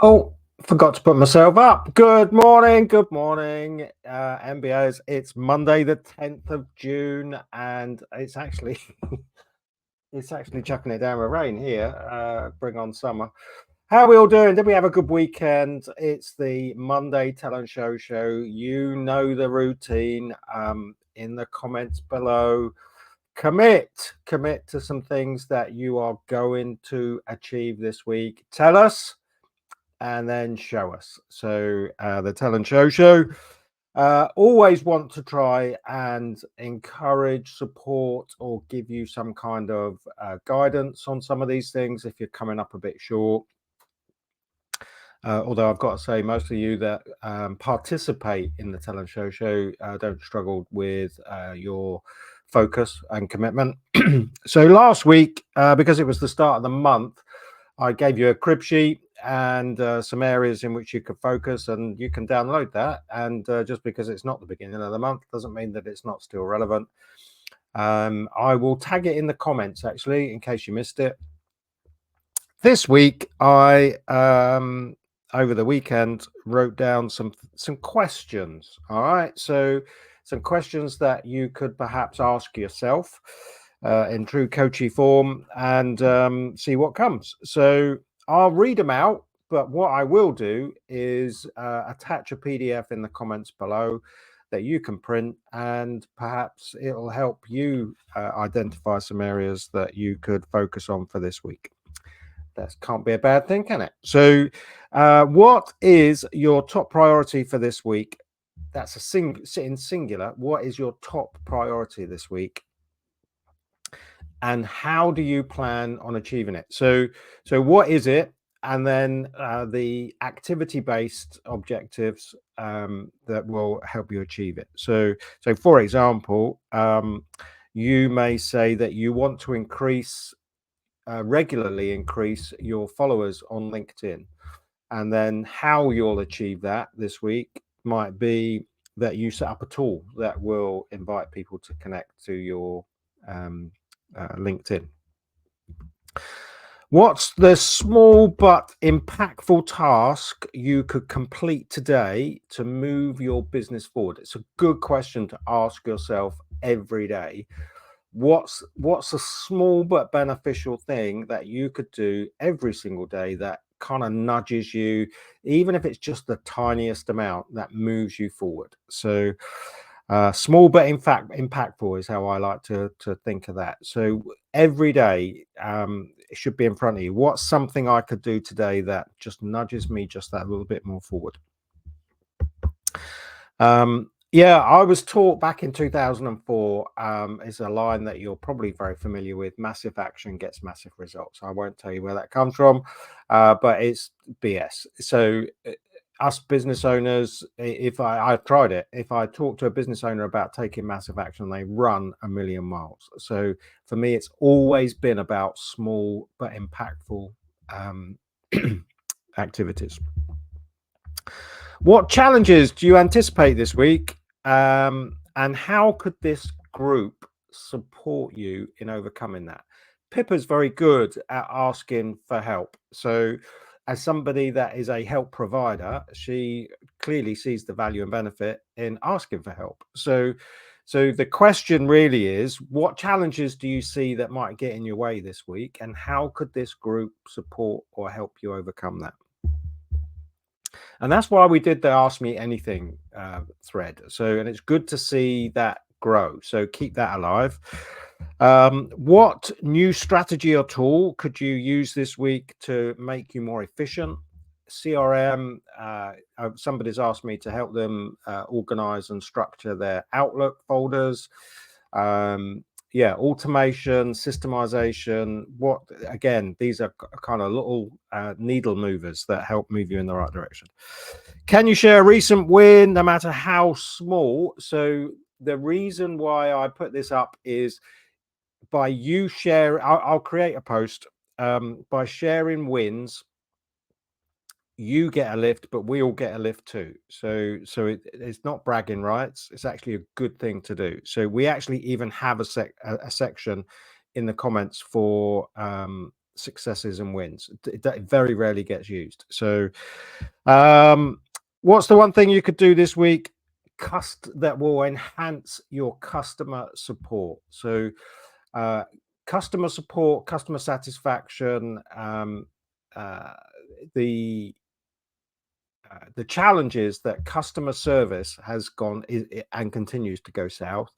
Oh, forgot to put myself up. Good morning, MBAs. It's Monday, the 10th of June, and it's actually it's actually chucking it down with rain here. Bring on summer. How are we all doing? Did we have a good weekend? It's the Monday Tell and Show. You know the routine. In the comments below, commit to some things that you are going to achieve this week. Tell us and then show us. So the Tell and Show always want to try and encourage, support, or give you some kind of guidance on some of these things if you're coming up a bit short. Although I've got to say, most of you that participate in the Tell and Show don't struggle with your focus and commitment. So last week, because it was the start of the month, I gave you a crib sheet and some areas in which you could focus, and you can download that. And just because it's not the beginning of the month doesn't mean that it's not still relevant. I will tag it in the comments, actually, in case you missed it. This week, I over the weekend wrote down some questions. All right, so some questions that you could perhaps ask yourself in true coachy form and see what comes. So I'll read them out, but what I will do is attach a PDF in the comments below that you can print, and perhaps it'll help you identify some areas that you could focus on for this week. That can't be a bad thing, can it? So what is your top priority for this week? That's in singular. What is your top priority this week, and how do you plan on achieving it? So what is it? And then the activity-based objectives that will help you achieve it. So for example, you may say that you want to regularly increase your followers on LinkedIn. And then how you'll achieve that this week might be that you set up a tool that will invite people to connect to your LinkedIn. What's the small but impactful task you could complete today to move your business forward? It's a good question to ask yourself every day. What's a small but beneficial thing that you could do every single day that kind of nudges you, even if it's just the tiniest amount that moves you forward? So small but in fact impactful is how I like to think of that. So every day it should be in front of you. What's something I could do today that just nudges me just that little bit more forward? Yeah, I was taught back in 2004, is a line that you're probably very familiar with: massive action gets massive results. I won't tell you where that comes from, but it's BS. So us business owners, if I've tried it, if I talk to a business owner about taking massive action, they run a million miles. So for me, it's always been about small but impactful activities. What challenges do you anticipate this week? And how could this group support you in overcoming that? Pippa's very good at asking for help. So as somebody that is a help provider, she clearly sees the value and benefit in asking for help. So the question really is, what challenges do you see that might get in your way this week, and how could this group support or help you overcome that? And that's why we did the Ask Me Anything thread. So, and it's good to see that grow. So keep that alive. What new strategy or tool could you use this week to make you more efficient? CRM, somebody's asked me to help them organize and structure their Outlook folders. Yeah, automation, systemization. What, again, these are kind of little needle movers that help move you in the right direction. Can you share a recent win, no matter how small? So the reason why I put this up is by you share. I'll create a post by sharing wins. You get a lift, but we all get a lift too. So it's not bragging rights. It's actually a good thing to do. So we actually even have a section in the comments for successes and wins. It very rarely gets used. So what's the one thing you could do this week that will enhance your customer support? So customer support, customer satisfaction, the challenge is that customer service has gone and continues to go south.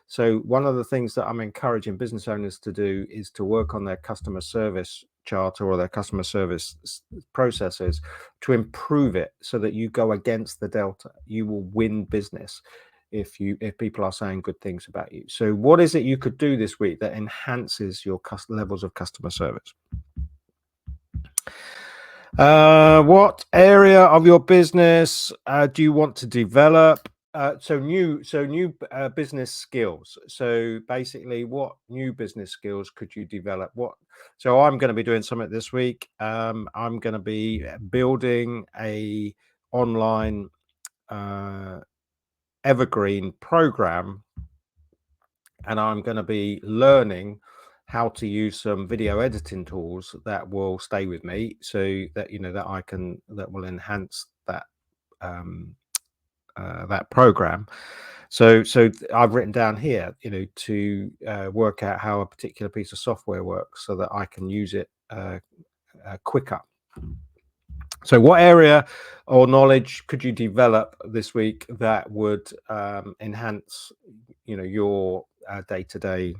So one of the things that I'm encouraging business owners to do is to work on their customer service charter or their customer service processes to improve it so that you go against the delta. You will win business if people are saying good things about you. So what is it you could do this week that enhances your levels of customer service? What area of your business do you want to develop? So new business skills. So basically, what new business skills could you develop? So I'm going to be doing something this week. I'm going to be building a online evergreen program, and I'm going to be learning how to use some video editing tools that will stay with me, so that that will enhance that that program. So I've written down here, to work out how a particular piece of software works, so that I can use it quicker. So what area or knowledge could you develop this week that would enhance, your day-to-day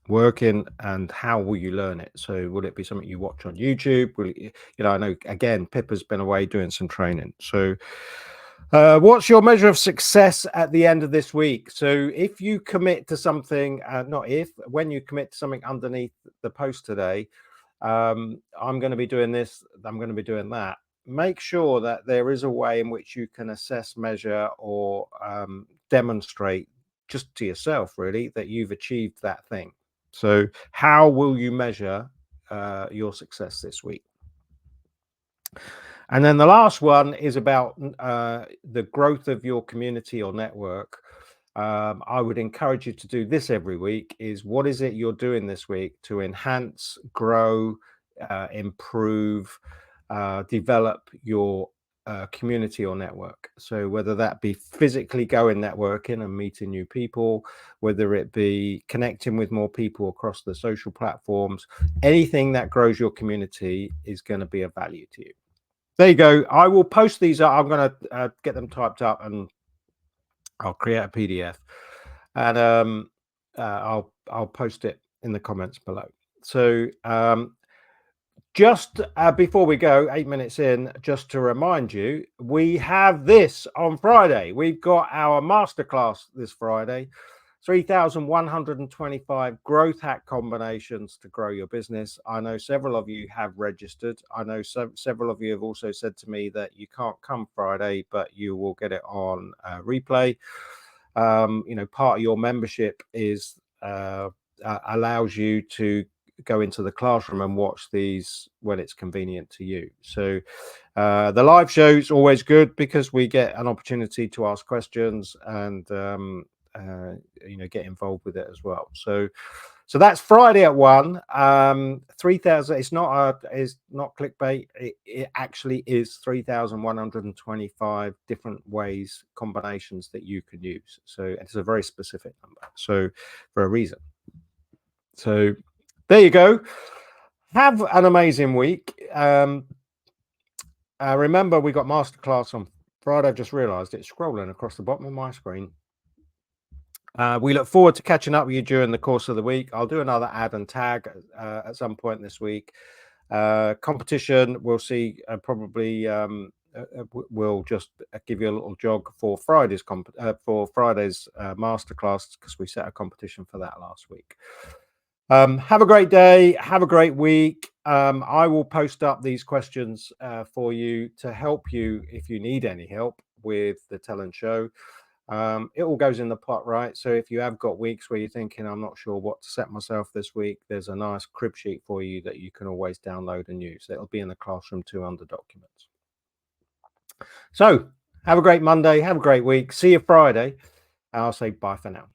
working, and how will you learn it? So will it be something you watch on YouTube? I know, again, Pippa's been away doing some training. So what's your measure of success at the end of this week? So if you commit to something, when you commit to something underneath the post today, I'm going to be doing this, I'm going to be doing that. Make sure that there is a way in which you can assess, measure, or demonstrate just to yourself, really, that you've achieved that thing. So how will you measure your success this week? And then the last one is about the growth of your community or network. I would encourage you to do this every week. Is what is it you're doing this week to enhance, grow, improve, develop your community or network? So whether that be physically going networking and meeting new people, whether it be connecting with more people across the social platforms, anything that grows your community is going to be of value to you. There you go. I will post these up. I'm going to get them typed up, and I'll create a PDF, and I'll post it in the comments below. So just before we go, 8 minutes in, just to remind you, we have this on Friday. We've got our masterclass this Friday. 3,125 growth hack combinations to grow your business. I know several of you have registered. I know several of you have also said to me that you can't come Friday, but you will get it on replay. Part of your membership is allows you to go into the classroom and watch these when it's convenient to you. So the live show is always good because we get an opportunity to ask questions and get involved with it as well. So that's Friday at 1. 3,000. It's not clickbait. It actually is 3,125 different ways, combinations that you can use. So it's a very specific number. So for a reason. So there you go. Have an amazing week. Remember, we got masterclass on Friday. I've just realized it's scrolling across the bottom of my screen. We look forward to catching up with you during the course of the week. I'll do another ad and tag at some point this week. Competition, we'll see. Probably we'll just give you a little jog for Friday's masterclass, because we set a competition for that last week. Have a great day. Have a great week. I will post up these questions for you to help you if you need any help with the Tell and Show. It all goes in the pot, right? So if you have got weeks where you're thinking, I'm not sure what to set myself this week, there's a nice crib sheet for you that you can always download and use. It'll be in the classroom too, under documents. So have a great Monday. Have a great week. See you Friday. I'll say bye for now.